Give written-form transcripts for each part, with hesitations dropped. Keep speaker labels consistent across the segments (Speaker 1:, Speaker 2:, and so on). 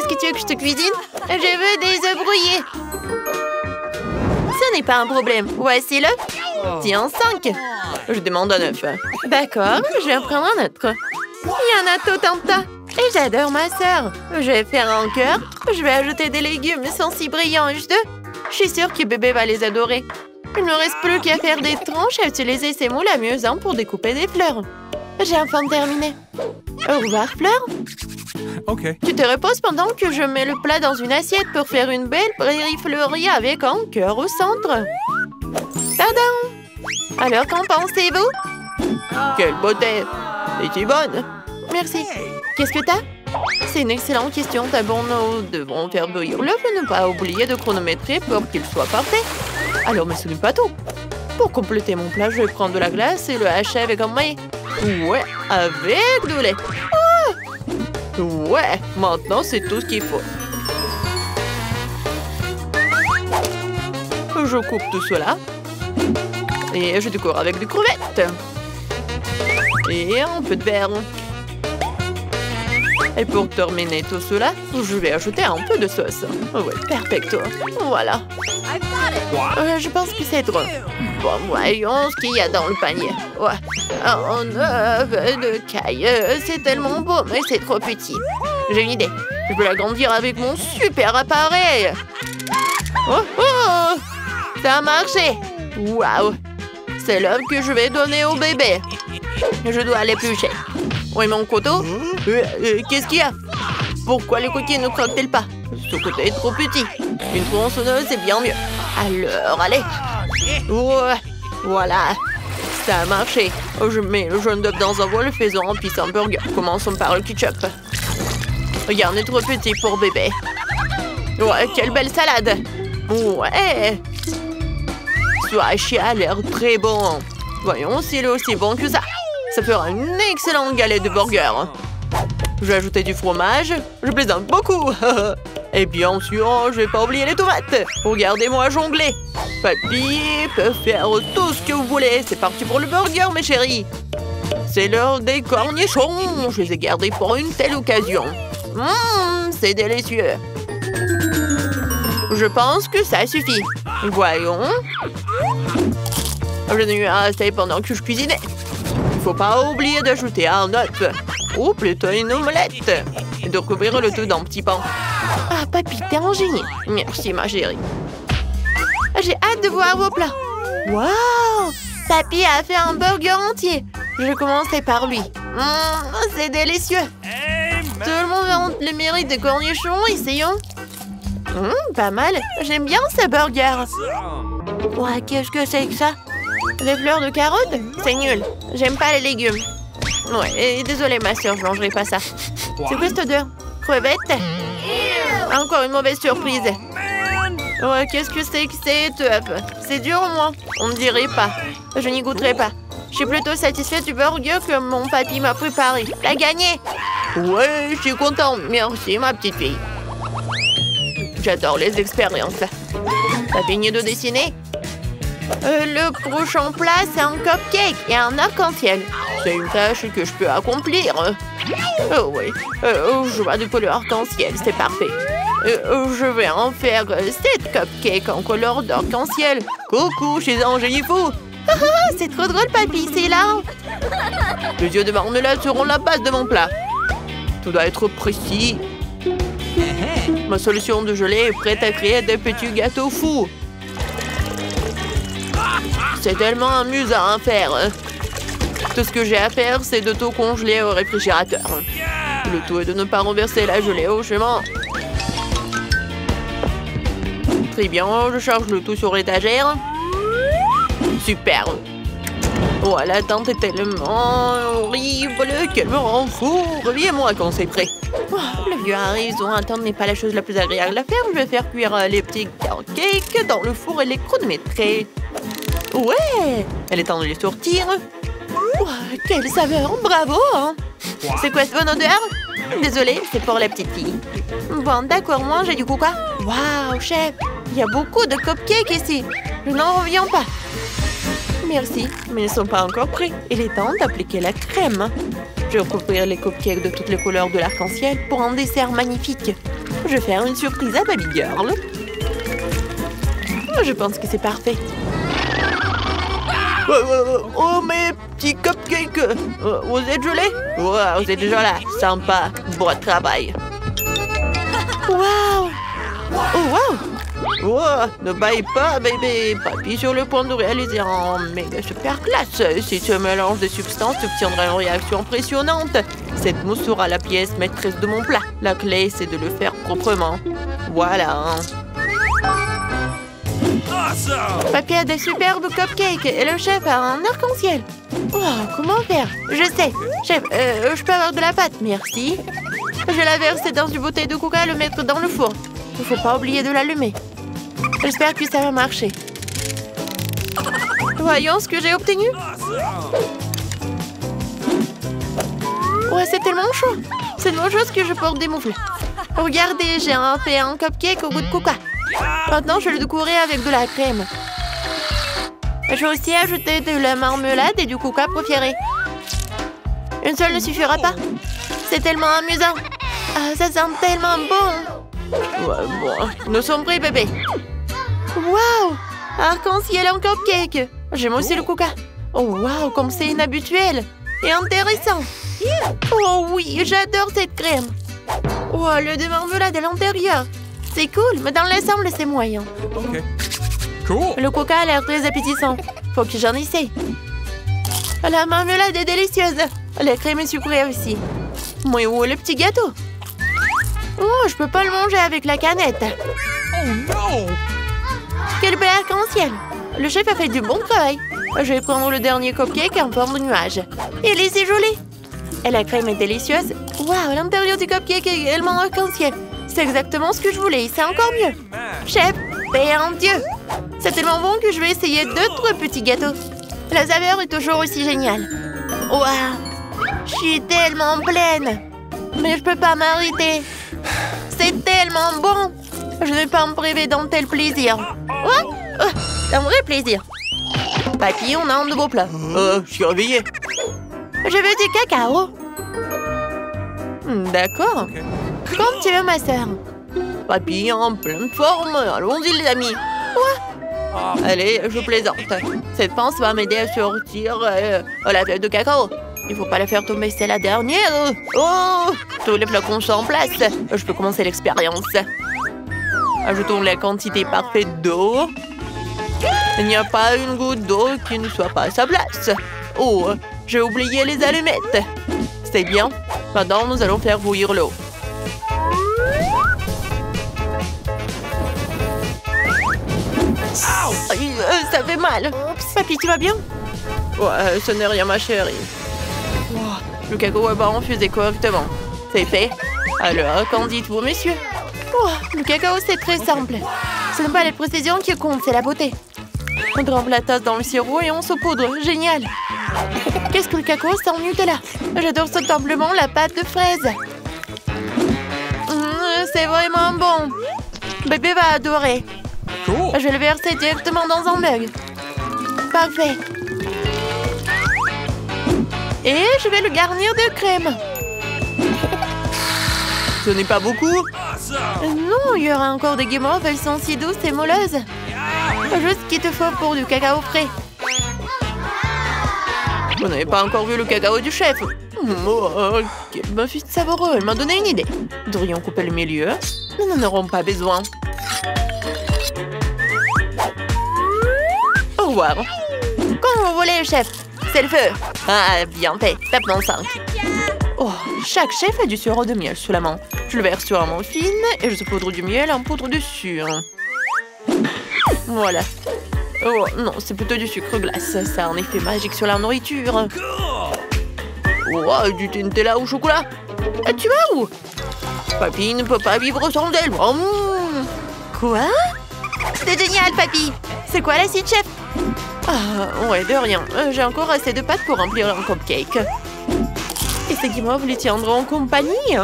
Speaker 1: Qu'est-ce que tu veux que je te cuisine? Je veux des œufs brouillés. Ce n'est pas un problème. Voici l'œuf. Tiens, 5. Je demande un œuf. D'accord, je vais en prendre un autre. Il y en a tout un tas. Et j'adore ma sœur. Je vais faire un cœur. Je vais ajouter des légumes sans si brillants. Je suis sûre que bébé va les adorer. Il ne reste plus qu'à faire des tranches et utiliser ces moules amusants pour découper des fleurs. J'ai enfin terminé. Au revoir, Fleur.
Speaker 2: Ok.
Speaker 1: Tu te reposes pendant que je mets le plat dans une assiette pour faire une belle prairie fleurie avec un cœur au centre. Tadam! Alors, qu'en pensez-vous? Quelle beauté! Es-tu bonne? Merci. Qu'est-ce que t'as? C'est une excellente question. D'abord, nous devons faire bouillir l'œuf et ne pas oublier de chronométrer pour qu'il soit parfait. Alors, mais ce n'est pas tout. Pour compléter mon plat, je vais prendre de la glace et le hacher avec un maillet. Ouais, avec du lait. Ah! Ouais, maintenant c'est tout ce qu'il faut. Je coupe tout cela. Et je décore avec des crevettes. Et un peu de beurre. Et pour terminer tout cela, je vais ajouter un peu de sauce. Ouais, perfecto. Voilà. Je pense que c'est trop. Bon, voyons ce qu'il y a dans le panier. Ouais. Un œuf de caille. C'est tellement beau, mais c'est trop petit. J'ai une idée. Je peux l'agrandir avec mon super appareil. Oh, oh! Ça a marché. Waouh! C'est l'œuf que je vais donner au bébé. Je dois l'éplucher. Oui, mon couteau? Qu'est-ce qu'il y a? Pourquoi le coquille ne croque-t-il pas? Ce côté est trop petit. Une tronçonneuse, c'est bien mieux. Alors, allez. Ouais, voilà. Ça a marché. Je mets le jaune d'œuf dans un bol, faisant un pisse hamburger. Commençons par le ketchup. Regarde, il est trop petit pour bébé. Ouais, quelle belle salade. Ouais. Ce hachis a l'air très bon. Voyons s'il est aussi bon que ça. Ça fera une excellente galette de burger. Je vais ajouter du fromage. Je plaisante beaucoup. Et bien sûr, je vais pas oublier les tomates. Regardez-moi jongler. Papy peut faire tout ce que vous voulez. C'est parti pour le burger, mes chéris. C'est l'heure des cornichons. Je les ai gardés pour une telle occasion. C'est délicieux. Je pense que ça suffit. Voyons. Je n'ai eu assez pendant que je cuisinais. Il ne faut pas oublier d'ajouter un œuf. Ou plutôt une omelette. Et de recouvrir le tout d'un petit pain. Ah, papy, t'es un génie. Merci, ma chérie. J'ai hâte de voir vos plats. Waouh! Papy a fait un burger entier. Je vais commencer par lui. C'est délicieux. Tout le monde a le mérite des cornichons. Essayons. Pas mal. J'aime bien ce burger. Ouais, qu'est-ce que c'est que ça? Des fleurs de carottes? C'est nul. J'aime pas les légumes. Ouais, et désolée ma soeur, je mangerai pas ça. C'est quoi cette odeur? Crevettes? Encore une mauvaise surprise. Ouais, qu'est-ce que c'est que cet œuf? C'est dur au moins. On ne dirait pas. Je n'y goûterai pas. Je suis plutôt satisfaite du burger que mon papy m'a préparé. L'a gagné. Ouais, je suis contente. Merci ma petite fille. J'adore les expériences. T'as fini de dessiner? Le prochain plat, c'est un cupcake et un arc-en-ciel. C'est une tâche que je peux accomplir. Oh oui, je vois du couleur arc-en-ciel, c'est parfait. Je vais en faire 7 cupcakes en couleur d'arc-en-ciel. Coucou, je suis un génie fou. C'est trop drôle, papy, c'est là. Les yeux de marmelade seront la base de mon plat. Tout doit être précis. Ma solution de gelée est prête à créer des petits gâteaux fous. C'est tellement amusant à faire. Tout ce que j'ai à faire, c'est de tout congeler au réfrigérateur. Le tout est de ne pas renverser la gelée au chemin. Très bien, je charge le tout sur l'étagère. Super. Oh, l'attente est tellement horrible qu'elle me rend fou. Reviens-moi quand c'est prêt. Oh, le vieux a raison, attendre n'est pas la chose la plus agréable à faire. Je vais faire cuire les petits cupcakes dans le four électrométré. Ouais, elle est temps de les sortir. Oh, quelle saveur, bravo hein. C'est quoi cette bonne odeur? Désolée, c'est pour la petite fille. Bon, d'accord, mangez du coup quoi? Waouh, chef, il y a beaucoup de cupcakes ici. Je n'en reviens pas. Merci, mais ils ne sont pas encore prêts. Il est temps d'appliquer la crème. Je vais recouvrir les cupcakes de toutes les couleurs de l'arc-en-ciel pour un dessert magnifique. Je vais faire une surprise à Baby Girl. Je pense que c'est parfait. Oh, mes petits cupcakes! Vous êtes gelés? Wow, vous êtes déjà là. Sympa. Bon travail. Waouh! Oh, waouh! Wow, ne baille pas, bébé. Papy sur le point de réaliser un méga super classe. Si ce mélange de substances obtiendra une réaction impressionnante, cette mousse sera la pièce maîtresse de mon plat. La clé, c'est de le faire proprement. Voilà. Papy a des superbes cupcakes et le chef a un arc-en-ciel. Wow, comment faire? Je sais. Chef, je peux avoir de la pâte, merci. Je vais la verser dans une bouteille de coca et le mettre dans le four. Il ne faut pas oublier de l'allumer. J'espère que ça va marcher. Voyons ce que j'ai obtenu. Ouais, c'est tellement chaud. C'est une bonne chose que je porte des moufles. Regardez, j'ai fait un cupcake au goût de coca. Maintenant, je vais le décorer avec de la crème. Je vais aussi ajouter de la marmelade et du coca préféré. Une seule ne suffira pas. C'est tellement amusant. Ah, ça sent tellement bon. Ouais, bon, nous sommes prêts, bébé. Waouh! Arc-en-ciel en cupcake. J'aime aussi le coca. Oh, waouh, comme c'est inhabituel et intéressant. Oh oui, j'adore cette crème. Oh, le de marmelade à l'intérieur. C'est cool, mais dans l'ensemble, c'est moyen.
Speaker 2: Ok. Cool.
Speaker 1: Le coca a l'air très appétissant. Faut que j'en essaye. La marmelade est délicieuse. La crème est sucrée aussi. Mais où est le petit gâteau? Oh, je peux pas le manger avec la canette.
Speaker 2: Oh non!
Speaker 1: Quel bel arc-en-ciel. Le chef a fait du bon travail. Je vais prendre le dernier cupcake en forme de nuage. Il est si joli. Et la crème est délicieuse. Waouh, l'intérieur du cupcake est également arc-en-ciel. C'est exactement ce que je voulais. C'est encore mieux. Chef, paix en Dieu. C'est tellement bon que je vais essayer d'autres petits gâteaux. La saveur est toujours aussi géniale. Waouh, je suis tellement pleine. Mais je peux pas m'arrêter. C'est tellement bon. Je ne vais pas me priver d'un tel plaisir. Oh, un vrai plaisir. Papy, on a un nouveau plat. Je suis réveillée. Je veux du cacao. D'accord.
Speaker 2: Okay.
Speaker 1: Comme tu veux, ma sœur. Papy, en pleine forme. Allons-y, les amis. Quoi? Allez, je plaisante. Cette pince va m'aider à sortir la feuille de cacao. Il faut pas la faire tomber, c'est la dernière. Oh, tous les flacons sont en place. Je peux commencer l'expérience. Ajoutons la quantité parfaite d'eau. Il n'y a pas une goutte d'eau qui ne soit pas à sa place. Oh, j'ai oublié les allumettes. C'est bien. Maintenant, nous allons faire bouillir l'eau. Ça fait mal. Papy, tu vas bien? Ouais, ce n'est rien, ma chérie. Oh, le cacao est pas infusé correctement. C'est fait. Alors, qu'en dites-vous, messieurs? Oh, le cacao, c'est très simple. Ce n'est pas les précisions qui comptent, c'est la beauté. On trempe la tasse dans le sirop et on saupoudre. Génial. Qu'est-ce que le cacao sans Nutella? J'adore simplement la pâte de fraise. C'est vraiment bon. Bébé va adorer.
Speaker 2: Cool.
Speaker 1: Je vais le verser directement dans un mug. Parfait. Et je vais le garnir de crème. Ce n'est pas beaucoup. Non, il y aura encore des guimauves, elles sont si douces et moelleuses. Juste ce qu'il te faut pour du cacao frais. Vous n'avez pas encore vu le cacao du chef. Oh, quel muffin savoureux, elle m'a donné une idée. Nous devrions couper le milieu. Nous n'en aurons pas besoin. Au revoir. Quand vous voulez, chef. C'est le feu. Ah, bien fait. Tape dans 5. Oh, chaque chef a du sirop de miel sous la main. Je le verse sur un muffin et je saupoudre du miel en poudre dessus. Voilà. Oh, non, c'est plutôt du sucre glace. Ça a un effet magique sur la nourriture. Oh, du Nutella au chocolat. Tu vas où? Papy ne peut pas vivre sans elle. Quoi? C'est génial, papy. C'est quoi l'acide, chef? Ah, ouais, de rien. J'ai encore assez de pâte pour remplir un cupcake. Et ces guimauves les tiendront compagnie.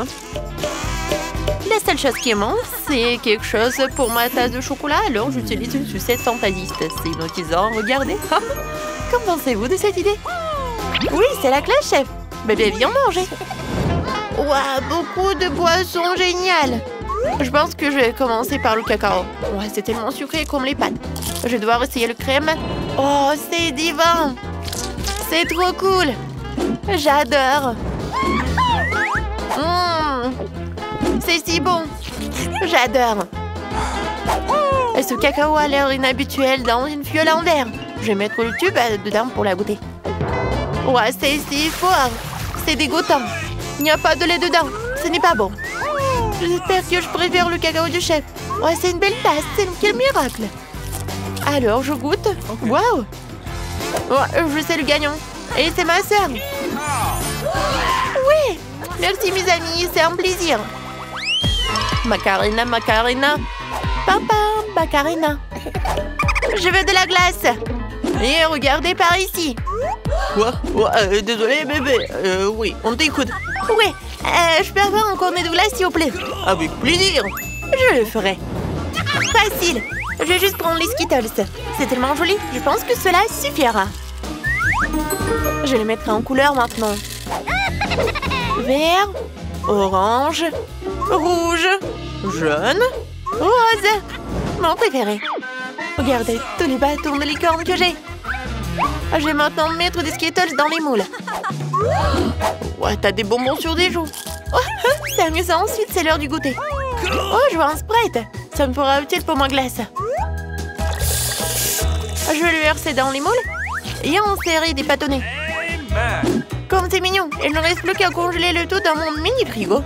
Speaker 1: La seule chose qui manque, c'est quelque chose pour ma tasse de chocolat, alors j'utilise une sucette fantaisiste. C'est hypnotisant, regardez. Qu'en pensez-vous de cette idée? Oui, c'est la classe, chef. Bébé, viens manger. Waouh, beaucoup de boissons géniales. Je pense que je vais commencer par le cacao. Ouais, c'est tellement sucré comme les pâtes. Je vais devoir essayer le crème. Oh, c'est divin! C'est trop cool! J'adore! C'est si bon! J'adore! Ce cacao a l'air inhabituel dans une fiole en verre. Je vais mettre le tube dedans pour la goûter. Ouais, c'est si fort! C'est dégoûtant! Il n'y a pas de lait dedans. Ce n'est pas bon. J'espère que je préfère le cacao du chef. Ouais, c'est une belle tasse. Quel miracle! Alors, je goûte. Waouh! Ouais, je sais le gagnant. Et c'est ma sœur. Oui! Merci, mes amis. C'est un plaisir. Macarena, Macarena. Papa, Macarena. Je veux de la glace. Et regardez par ici. Ouais, désolé, bébé. Oui, on t'écoute. Oui, je peux avoir un cornet de glace, s'il vous plaît? Avec plaisir. Je le ferai. Facile. Je vais juste prendre les Skittles. C'est tellement joli. Je pense que cela suffira. Je les mettrai en couleur maintenant. Vert, orange, rouge, jaune, rose. Mon préféré. Regardez tous les bâtons de licorne que j'ai. Je vais maintenant mettre des Skittles dans les moules. Ouais, t'as des bonbons sur des joues. Oh, c'est amusant. Ensuite, c'est l'heure du goûter. Oh, je vois un Sprite. Ça me fera utile pour ma glace. Je vais le verser dans les moules et en serrer des bâtonnets. Comme c'est mignon. Il ne reste plus qu'à congeler le tout dans mon mini frigo.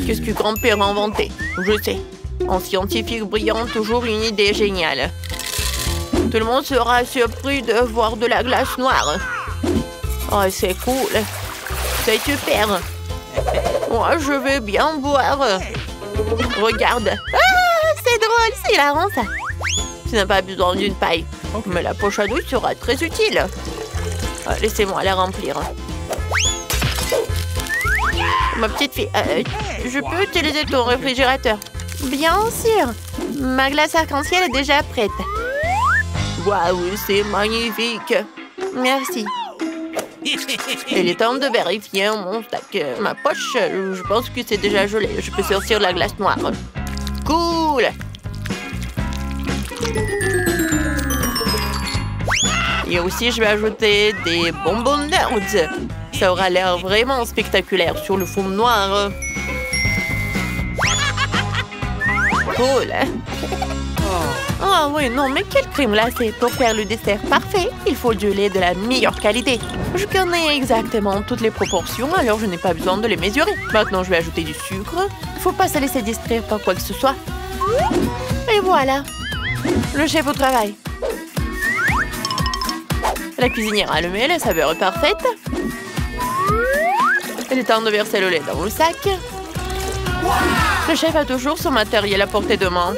Speaker 1: Qu'est-ce que grand-père a inventé? Je sais. Un scientifique brillant, toujours une idée géniale. Tout le monde sera surpris de voir de la glace noire. Oh, c'est cool. C'est super. Moi, je vais bien boire. Regarde. Ah, c'est drôle, c'est hilarant, ça. Tu n'as pas besoin d'une paille. Mais la poche à douille sera très utile. Laissez-moi la remplir. Ma petite fille, je peux utiliser ton réfrigérateur? Bien sûr. Ma glace arc-en-ciel est déjà prête. Waouh, c'est magnifique. Merci. Il est temps de vérifier mon sac. Ma poche, je pense que c'est déjà gelé. Je peux sortir la glace noire. Cool. Et aussi, je vais ajouter des bonbons nerds. Ça aura l'air vraiment spectaculaire sur le fond noir. Cool. Oh oui, non, mais quelle crème glacée pour faire le dessert parfait. Il faut du lait de la meilleure qualité. Je connais exactement toutes les proportions, alors je n'ai pas besoin de les mesurer. Maintenant, je vais ajouter du sucre. Il ne faut pas se laisser distraire par quoi que ce soit. Et voilà. Le chef au travail. La cuisinière a allumé, la saveur est parfaite. Il est temps de verser le lait dans le sac. Le chef a toujours son matériel à portée de main.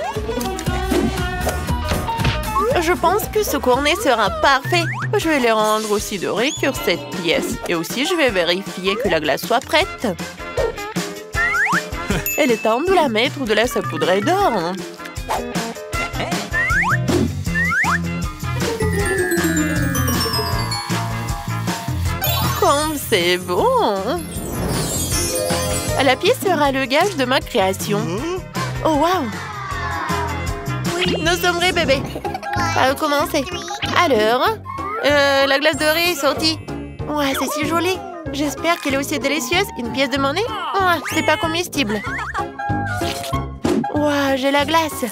Speaker 1: Je pense que ce cornet sera parfait. Je vais le rendre aussi doré que cette pièce. Et aussi, je vais vérifier que la glace soit prête. Il est temps de la mettre ou de la saupoudrer d'or. Comme c'est bon! La pièce sera le gage de ma création. Oh, waouh! Nous sommes prêts, bébé. À recommencer. Alors, la glace dorée est sortie. Ouais, c'est si joli. J'espère qu'elle est aussi délicieuse. Une pièce de monnaie? Ouais, c'est pas comestible. Ouais, j'ai la glace.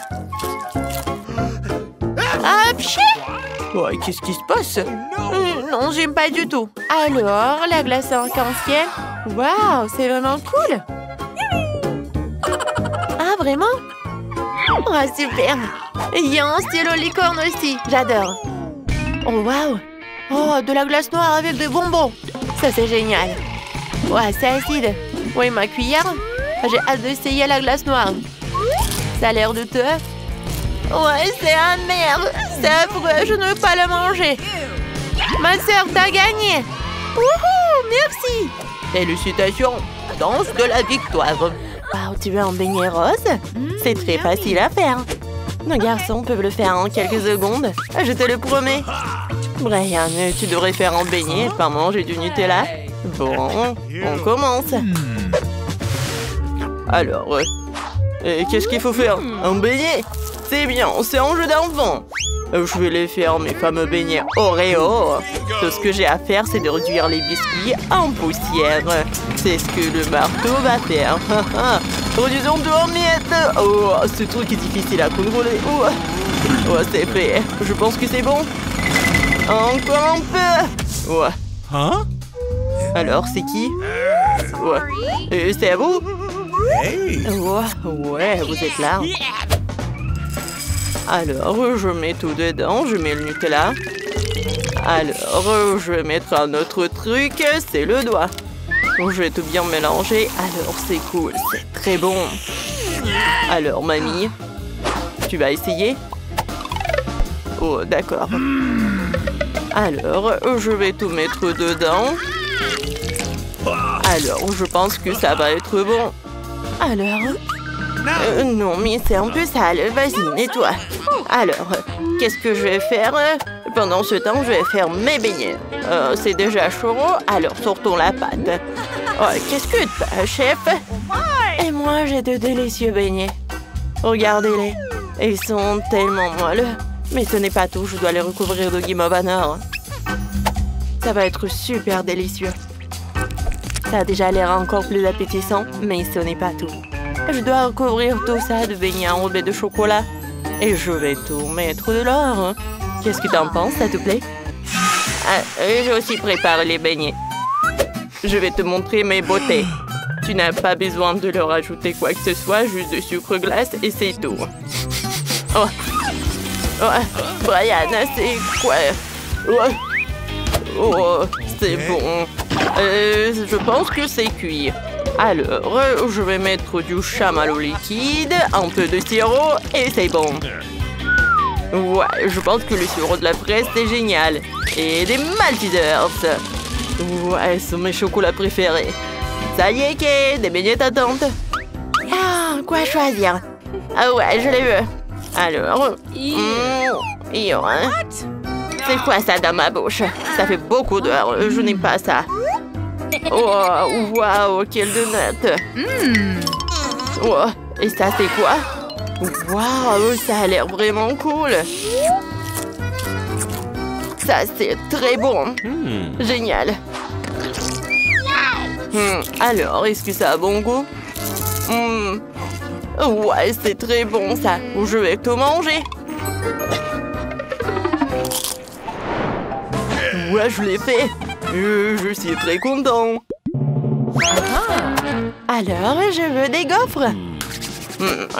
Speaker 1: Ah, pchit! Ouais, qu'est-ce qui se passe? Non, j'aime pas du tout. Alors, la glace arc-en-ciel. Waouh, c'est vraiment cool. Ah, vraiment? Oh, super. Il y a un stylo licorne aussi. J'adore. Oh, waouh. Oh, de la glace noire avec des bonbons. Ça, c'est génial. Ouais, c'est acide. Oui, ma cuillère. J'ai hâte d'essayer la glace noire. Ça a l'air de te... Ouais, c'est amer. C'est affreux, je ne veux pas le manger. Ma sœur, t'as gagné. Wouhou, merci. Félicitations, danse de la victoire. Wow, tu veux un beignet rose? C'est très facile à faire. Nos garçons peuvent le faire en quelques secondes. Je te le promets. Brian, tu devrais faire un beignet et pas manger du Nutella. Bon, on commence. Alors, qu'est-ce qu'il faut faire? Un beignet? C'est bien, c'est un jeu d'enfant. Je vais les faire, mes fameux beignets Oreo. Tout ce que j'ai à faire, c'est de réduire les biscuits en poussière. C'est ce que le marteau va faire. Réduisons tout en miettes. Oh, ce truc est difficile à contrôler. Oh, c'est fait. Je pense que c'est bon. Encore un peu. Ouais.
Speaker 2: Hein?
Speaker 1: Alors, c'est qui? Ouais. C'est à vous? Ouais, vous êtes là. Alors, je mets tout dedans. Je mets le Nutella. Alors, je vais mettre un autre truc. C'est le doigt. Je vais tout bien mélanger. Alors, c'est cool. C'est très bon. Alors, mamie, tu vas essayer? Oh, d'accord. Alors, je vais tout mettre dedans. Alors, je pense que ça va être bon. Alors? Non, mais c'est un peu sale. Vas-y, nettoie. Alors, qu'est-ce que je vais faire? Pendant ce temps, je vais faire mes beignets. C'est déjà chaud, alors sortons la pâte. Oh, qu'est-ce que t'as, chef? Et moi, j'ai de délicieux beignets. Regardez-les. Ils sont tellement moelleux. Mais ce n'est pas tout, je dois les recouvrir de Game of Honor. Ça va être super délicieux. Ça a déjà l'air encore plus appétissant, mais ce n'est pas tout. Je dois recouvrir tout ça de beignets enrobés de chocolat. Et je vais tout mettre de l'or. Qu'est-ce que t'en penses, ça te plaît? J'ai aussi préparé les beignets. Je vais te montrer mes beautés. Tu n'as pas besoin de leur ajouter quoi que ce soit, juste de sucre glace et c'est tout. Oh, Brian, c'est quoi? Oh, c'est bon. Je pense que c'est cuit. Alors, je vais mettre du chamallow liquide, un peu de sirop et c'est bon. Ouais, je pense que le sirop de la fraise, c'est génial. Et des Maltesers. Ouais, ce sont mes chocolats préférés. Ça y est, Kate, des beignets t'attendent. Ah, quoi choisir? Ah ouais, je l'ai vu. Alors, c'est quoi ça dans ma bouche? Ça fait beaucoup d'heures, je n'aime pas ça. Oh, waouh, quelle donut. Oh, et ça, c'est quoi? Waouh, ça a l'air vraiment cool. Ça, c'est très bon. Génial. Alors, est-ce que ça a bon goût? Ouais, c'est très bon, ça. Je vais tout manger. Ouais, je l'ai fait. Je suis très content. Alors, je veux des gaufres.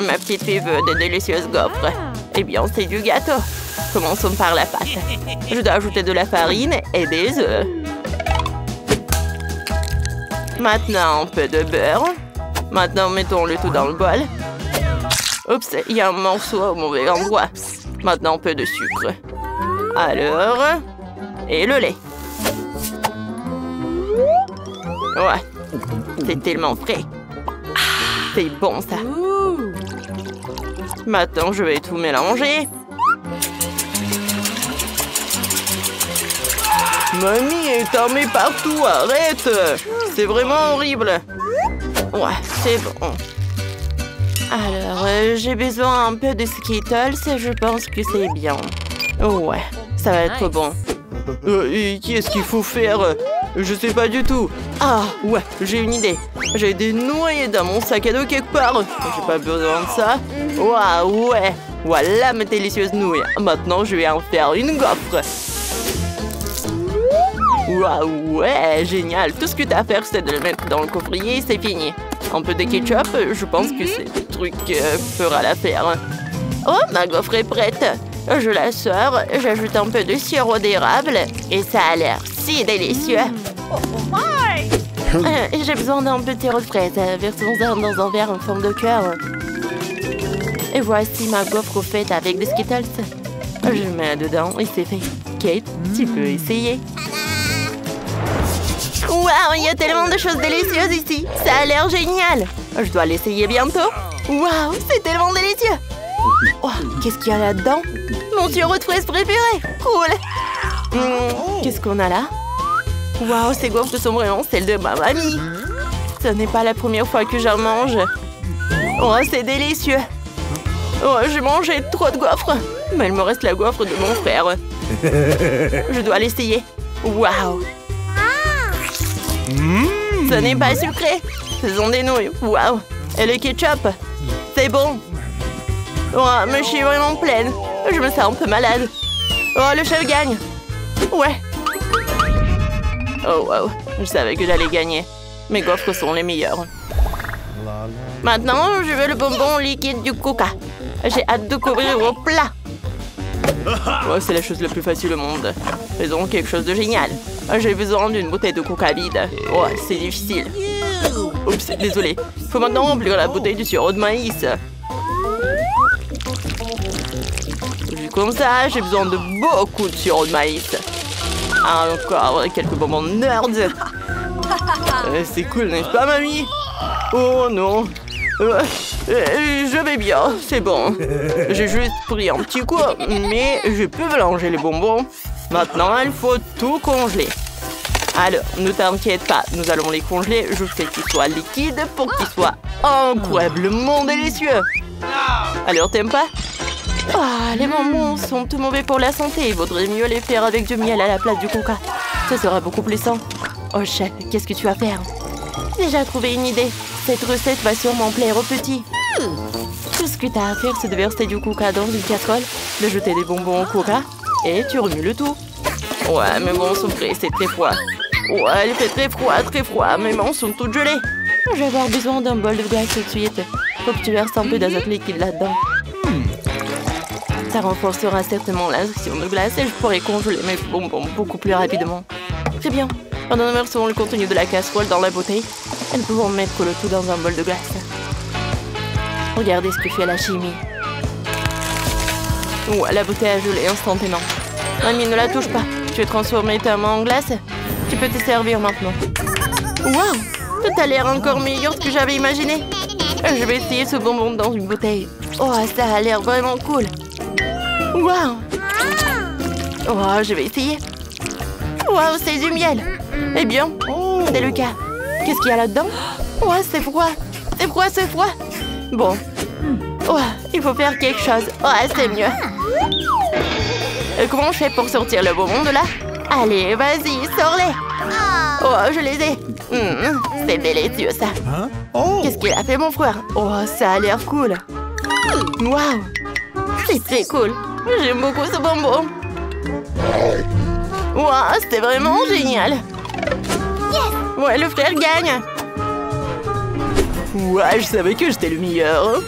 Speaker 1: Ma petite fille veut de délicieuses gaufres. Eh bien, c'est du gâteau. Commençons par la pâte. Je dois ajouter de la farine et des œufs. Maintenant, un peu de beurre. Maintenant, mettons le tout dans le bol. Oups, il y a un morceau au mauvais endroit. Maintenant, un peu de sucre. Alors, et le lait. Ouais, c'est tellement frais. C'est bon, ça. Maintenant, je vais tout mélanger. Mamie, t'en mets partout, arrête! C'est vraiment horrible. Ouais, c'est bon. Alors, j'ai besoin un peu de Skittles, je pense que c'est bien. Ouais, ça va être bon. Et qu'est-ce qu'il faut faire? Je sais pas du tout. Ah, ouais, j'ai une idée. J'ai des nouilles dans mon sac à dos quelque part. J'ai pas besoin de ça. Waouh, ouais. Voilà mes délicieuses nouilles. Maintenant, je vais en faire une gaufre. Waouh, ouais, génial. Tout ce que t'as à faire, c'est de le mettre dans le coffrier, c'est fini. Un peu de ketchup, je pense que c'est le truc fera l'affaire. Oh, ma gaufre est prête. Je la sors, j'ajoute un peu de sirop d'érable et ça a l'air si délicieux. J'ai besoin d'un petit sirop de fraise. Versons-en dans un verre en forme de cœur. Et voici ma gaufre faite avec des Skittles. Je mets dedans et c'est fait. Kate, tu peux essayer. Waouh, il y a tellement de choses délicieuses ici. Ça a l'air génial. Je dois l'essayer bientôt. Waouh, c'est tellement délicieux. Oh, qu'est-ce qu'il y a là-dedans? Mon sirop de fraise préféré. Cool. Qu'est-ce qu'on a là? Waouh, ces gaufres sont vraiment celles de ma mamie. Ce n'est pas la première fois que j'en mange. Oh, c'est délicieux. Oh, j'ai mangé trop de gaufres. Mais il me reste la gaufre de mon frère. Je dois l'essayer. Waouh. Ce n'est pas sucré. Ce sont des nouilles. Waouh. Et le ketchup. C'est bon. Oh, mais je suis vraiment pleine. Je me sens un peu malade. Oh, le chef gagne. Ouais. Oh, wow. Je savais que j'allais gagner. Mes gaufres sont les meilleures. Maintenant, je veux le bonbon liquide du Coca. J'ai hâte de couvrir au plat. Oh, c'est la chose la plus facile au monde. Faisons quelque chose de génial. J'ai besoin d'une bouteille de Coca vide. Oh, c'est difficile. Oups, désolé. Faut maintenant remplir la bouteille du sirop de maïs. Vu comme ça, j'ai besoin de beaucoup de sirop de maïs. Encore quelques bonbons nerds. C'est cool, n'est-ce pas, mamie? Oh non. Je vais bien, c'est bon. J'ai juste pris un petit coup, mais je peux mélanger les bonbons. Maintenant, il faut tout congeler. Alors, ne t'inquiète pas, nous allons les congeler. Je fais qu'ils soient liquides pour qu'ils soient incroyablement délicieux. Alors, t'aimes pas? Ah, les bonbons sont tout mauvais pour la santé. Il vaudrait mieux les faire avec du miel à la place du coca. Ce sera beaucoup plus sain. Oh, chef, qu'est-ce que tu vas faire? J'ai déjà trouvé une idée. Cette recette va sûrement plaire aux petits. Tout ce que tu as à faire, c'est de verser du coca dans une casserole, de jeter des bonbons au coca, et tu remues le tout. Ouais, mes mains sont frais, c'est très froid. Ouais, il fait très froid. Mes mains sont toutes gelées. Je vais avoir besoin d'un bol de glace tout de suite. Faut que tu verses un peu d'azote liquide là-dedans. Ça renforcera certainement l'injection de glace et je pourrai congeler mes bonbons beaucoup plus rapidement. Très bien. Pendant nous versons le contenu de la casserole dans la bouteille et nous pouvons mettre le tout dans un bol de glace. Regardez ce que fait la chimie. Ouais, la bouteille a gelé instantanément. Mamie, ne la touche pas. Tu veux transformer ta main en glace? Tu peux te servir maintenant. Waouh! Tout a l'air encore meilleur que j'avais imaginé. Je vais essayer ce bonbon dans une bouteille. Oh, ça a l'air vraiment cool. Waouh! Oh, je vais essayer. Waouh, c'est du miel. Eh bien, c'est le cas. Qu'est-ce qu'il y a là-dedans? Oh, c'est froid. C'est froid. Bon. Oh, il faut faire quelque chose. Oh, c'est mieux. Comment je fais pour sortir le bonbon de là? Allez, vas-y, sors-les. Oh, je les ai. C'est délicieux, ça. Qu'est-ce qu'il a fait, mon frère? Oh, ça a l'air cool. Waouh. C'est très cool. J'aime beaucoup ce bonbon. Waouh, c'était vraiment génial. Ouais, le frère gagne. Ouais, je savais que j'étais le meilleur.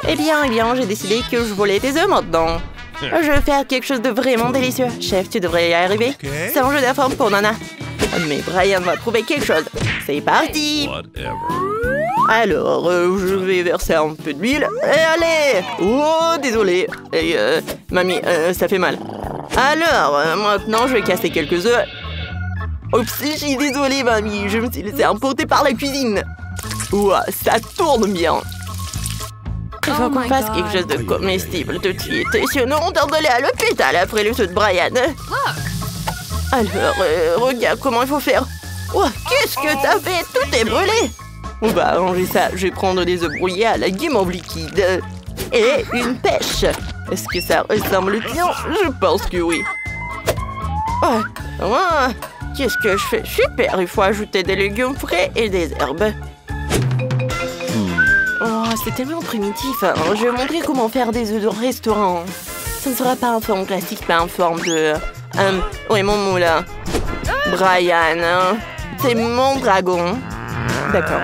Speaker 1: Eh bien, j'ai décidé que je volais tes œufs maintenant. Je vais faire quelque chose de vraiment délicieux. Chef, tu devrais y arriver. C'est un jeu d'affaires pour Nana. Mais Brian va trouver quelque chose. C'est parti. Alors, je vais verser un peu d'huile. Et allez! Oh, désolé. Et, mamie, ça fait mal. Alors, maintenant, je vais casser quelques œufs. Oups, je suis désolée, mamie. Je me suis laissée emporter par la cuisine. Ouah, ça tourne bien. Il faut qu'on fasse quelque chose de comestible tout de suite. Sinon, on doit aller à l'hôpital après le saut de Brian. Alors, regarde comment il faut faire. Oh, qu'est-ce que t'as fait? Tout est brûlé. On va arranger ça. Je vais prendre des œufs brouillés à la guimauve liquide. Et une pêche. Est-ce que ça ressemble bien? Je pense que oui. Oh, qu'est-ce que je fais? Super, il faut ajouter des légumes frais et des herbes. Oh, c'est tellement primitif. Je vais montrer comment faire des œufs de restaurant. Ce ne sera pas en forme classique, mais en forme de... oui, mon moulin. Brian, c'est mon dragon. D'accord.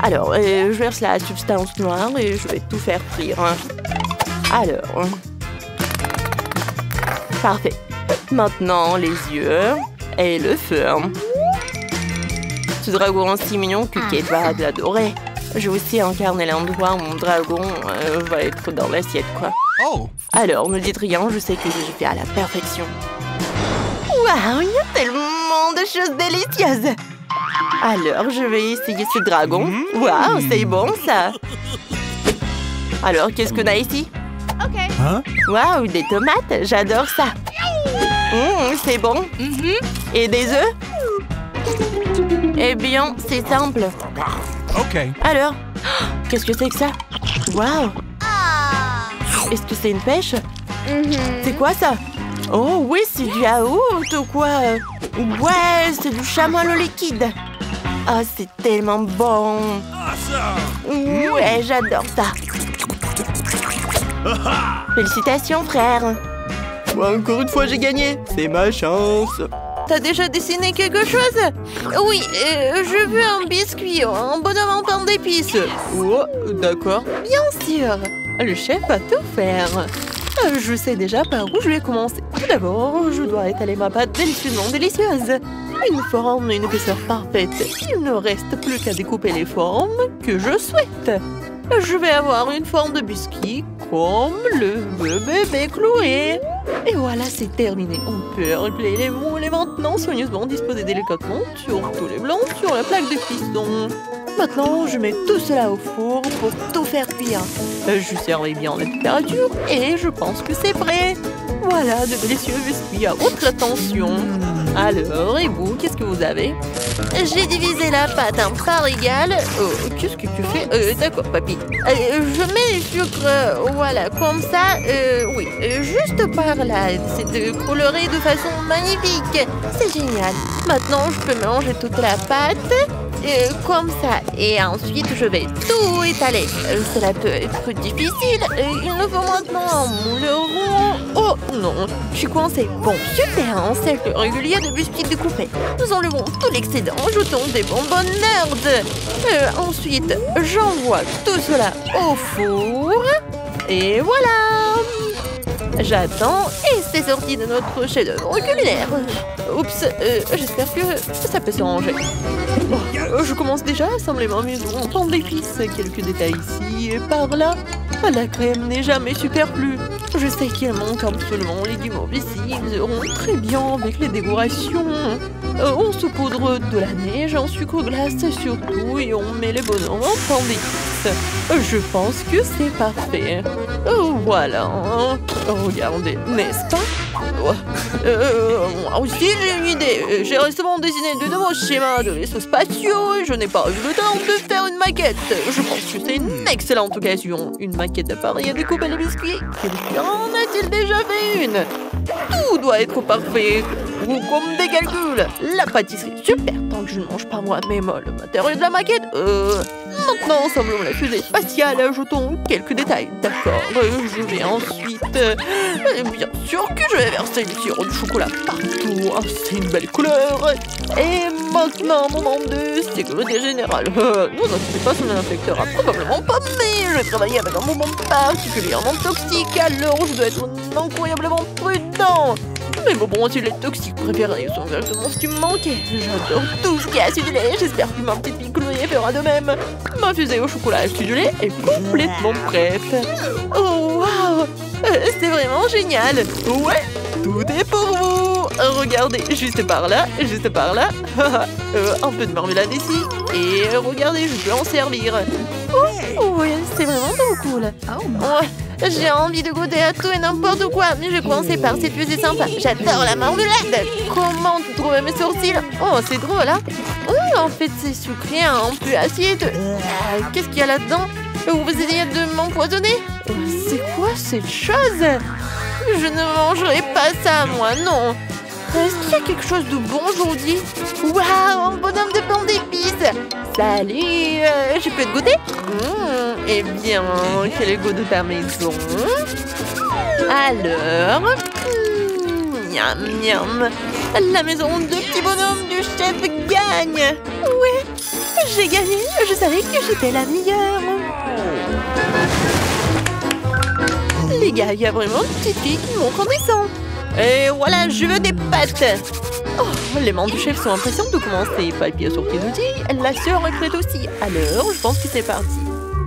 Speaker 1: Alors, je verse la substance noire et je vais tout faire frire. Alors. Parfait. Maintenant, les yeux et le feu. Ce dragon si mignon que Kate va l'adorer. J'ai aussi incarné l'endroit où mon dragon va être dans l'assiette, quoi. Alors, ne dites rien, je sais que j'ai fait à la perfection. Waouh, il y a tellement de choses délicieuses. Alors, je vais essayer ce dragon. Waouh, c'est bon, ça. Alors, qu'est-ce qu'on a ici?
Speaker 2: Hein?
Speaker 1: Waouh, des tomates, j'adore ça. C'est bon. Et des œufs? Eh bien, c'est simple.
Speaker 2: OK.
Speaker 1: Alors, qu'est-ce que c'est que ça? Waouh! Est-ce que c'est une pêche? C'est quoi ça? Oh oui, c'est du yaourt ou quoi? Ouais, c'est du chamois au liquide. Ah, c'est tellement bon. Ouais, j'adore ça. Félicitations, frère. Encore une fois, j'ai gagné. C'est ma chance. T'as déjà dessiné quelque chose? Oui, je veux un biscuit, un bonhomme en pain d'épices. Oh, d'accord. Bien sûr. Le chef va tout faire. Je sais déjà par où je vais commencer. Tout d'abord, je dois étaler ma pâte délicieusement délicieuse. Une forme et une épaisseur parfaite. Il ne reste plus qu'à découper les formes que je souhaite. Je vais avoir une forme de biscuit comme le bébé Chloé. Et voilà, c'est terminé. On peut replier les moules et maintenant soigneusement disposer délicatement sur tous les blancs sur la plaque de cuisson. Maintenant, je mets tout cela au four pour tout faire cuire. Je servis bien la température et je pense que c'est prêt. Voilà, de délicieux biscuits à votre attention. Alors, et vous, qu'est-ce que vous avez? J'ai divisé la pâte en parts égales. Oh, qu'est-ce que tu fais? D'accord, papy. Je mets les sucres, voilà, comme ça. Oui, juste par là. C'est coloré de façon magnifique. C'est génial. Maintenant, je peux mélanger toute la pâte. Comme ça. Et ensuite, je vais tout étaler. Cela peut être difficile. Il nous faut maintenant un moule rond. Oh non, je suis coincée. Bon, super, un cercle régulier de biscuits découpés. Nous enlevons tout l'excédent, ajoutons des bonbons nerds. Ensuite, j'envoie tout cela au four. Et voilà. J'attends et c'est sorti de notre chef-d'œuvre culinaire. Oups, j'espère que ça peut s'arranger. Bon, je commence déjà à assembler ma maison en pain d'épices. Quelques détails ici et par là. La crème n'est jamais superflue. Je sais qu'il manque absolument les légumes ici. Ils iront très bien avec les décorations. On saupoudre de la neige en sucre glace surtout et on met les bonhommes en pain d'épices. Je pense que c'est parfait. Voilà. Regardez, n'est-ce pas? Moi aussi j'ai une idée. J'ai récemment dessiné de nouveaux schémas de vaisseaux spatiaux et je n'ai pas eu le temps de faire une maquette. Je pense que c'est une excellente occasion. Une maquette d'appareil à découper les biscuits. Quelqu'un en a-t-il déjà fait une? Tout doit être parfait. Ou comme des calculs. La pâtisserie, super. Tant que je ne mange pas moi-même le matériau de la maquette. Maintenant, ensemblons la fusée spatiale. Ajoutons quelques détails. D'accord. Je vais ensuite... bien sûr que je vais verser du sirop de chocolat partout. Oh, c'est une belle couleur. Et maintenant, moment de sécurité générale. Non, c'est pas son infecteur. Probablement pas, mais je travaille avec un moment particulièrement toxique. Alors, je dois être incroyablement prudent. Mes bonbons toxiques préférés sont exactement ce qui me manquait. J'adore tout ce qui est acidulé. J'espère que ma petite fille Chloé fera de même. Ma fusée au chocolat acidulé est complètement prête. Oh, waouh! C'est vraiment génial. Ouais, tout est pour vous. Regardez, juste par là, juste par là. Un peu de marmelade ici. Et regardez, je peux en servir. Oh, ouais, c'est vraiment trop cool. Ouais. J'ai envie de goûter à tout et n'importe quoi, mais je commençais par cette fusée sympa. J'adore la marmelade. Comment tu trouves mes sourcils? Oh, c'est drôle, hein? En fait, c'est sucré, un peu acide. Qu'est-ce qu'il y a là-dedans? Vous essayez de m'empoisonner? C'est quoi cette chose? Je ne mangerai pas ça, moi, non. Est-ce qu'il y a quelque chose de bon aujourd'hui? Waouh, un bonhomme de pain d'épices. Salut, je peux te goûter? Eh bien, quel est le goût de ta maison? Alors, miam miam. La maison de petits bonhommes du chef gagne. Ouais, j'ai gagné. Je savais que j'étais la meilleure. Les gars, il y a vraiment une petite fille qui monte en descend. Et voilà, je veux des pâtes. Oh, les membres du chef sont impatients de commencer. Papier sur pied d'outils, la sœur est prête aussi. Alors, je pense que c'est parti.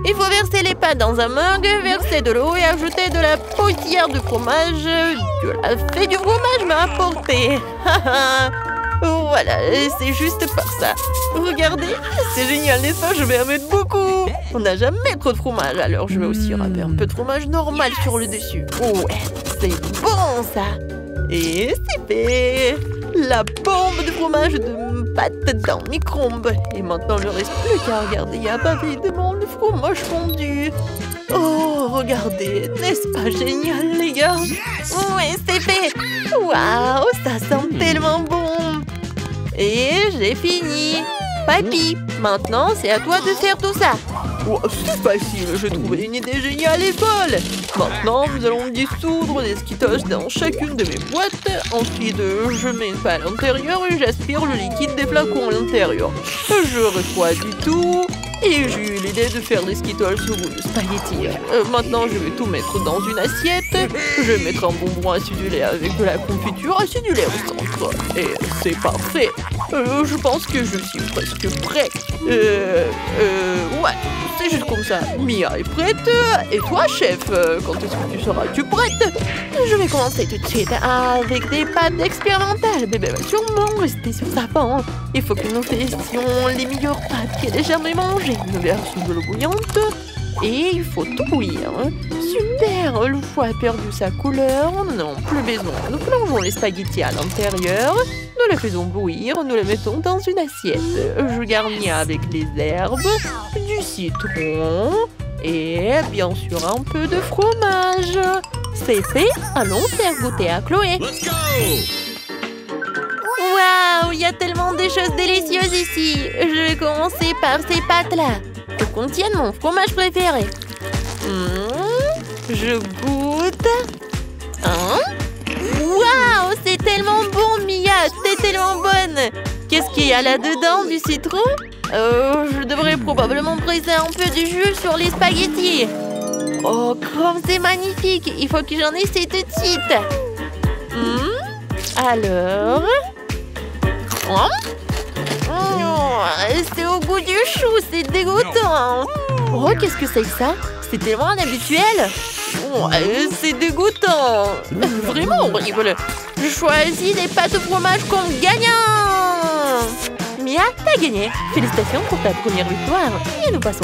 Speaker 1: Il faut verser les pâtes dans un mug, verser de l'eau et ajouter de la poussière de fromage. De la fée du fromage m'a apporté. Ouais, Voilà, c'est juste pour ça. Regardez, c'est génial, n'est-ce pas? Je vais en mettre beaucoup. On n'a jamais trop de fromage, alors je vais aussi râper un peu de fromage normal sur le dessus. Oh ouais, c'est bon ça. Et c'est fait. La bombe de fromage de pâte dans le micro-ondes. Et maintenant, il ne reste plus qu'à regarder à baver devant le fromage fondu. Oh, regardez, n'est-ce pas génial, les gars? Oui, c'est fait. Waouh, ça sent tellement bon. Et j'ai fini. Papy, maintenant, c'est à toi de faire tout ça. Oh, c'est facile, j'ai trouvé une idée géniale et folle. Maintenant, nous allons dissoudre des Skittles dans chacune de mes boîtes. Ensuite, je mets ça à l'intérieur et j'aspire le liquide des flacons à l'intérieur. Je refroidis tout. Et j'ai eu l'idée de faire des Skittles au goût de spaghetti. Maintenant, je vais tout mettre dans une assiette. Je vais mettre un bonbon acidulé avec de la confiture acidulée au centre. Et c'est parfait. Je pense que je suis presque prêt. Ouais, c'est juste comme ça. Mia est prête. Et toi, chef, quand est-ce que tu seras-tu prête? Je vais commencer tout de suite avec des pâtes expérimentales. Bébé va sûrement rester sur sa pente. Il faut que nous testions les meilleures pâtes qu'il ait jamais mangées. Une version de l'eau bouillante. Et il faut tout bouillir. Super, le foie a perdu sa couleur. Nous n'en avons plus besoin. Nous plongeons les spaghettis à l'intérieur. Nous les faisons bouillir. Nous les mettons dans une assiette. Je garnis avec les herbes, du citron et bien sûr un peu de fromage. C'est fait. Allons faire goûter à Chloé.
Speaker 2: Let's go!
Speaker 1: Waouh, il y a tellement de choses délicieuses ici. Je vais commencer par ces pâtes-là. Elles contiennent mon fromage préféré. Je goûte. Waouh, c'est tellement bon, Mia. C'est tellement bonne. Qu'est-ce qu'il y a là-dedans? Du citron? Je devrais probablement presser un peu de jus sur les spaghettis. Oh, comme c'est magnifique. Il faut que j'en essaie tout de suite. Alors... c'est au goût du chou, c'est dégoûtant. Oh, qu'est-ce que c'est que ça? C'est tellement inhabituel. C'est dégoûtant. Vraiment horrible. Je choisis les pâtes au fromage comme gagnant. Mia, t'as gagné. Félicitations pour ta première victoire. Et nous passons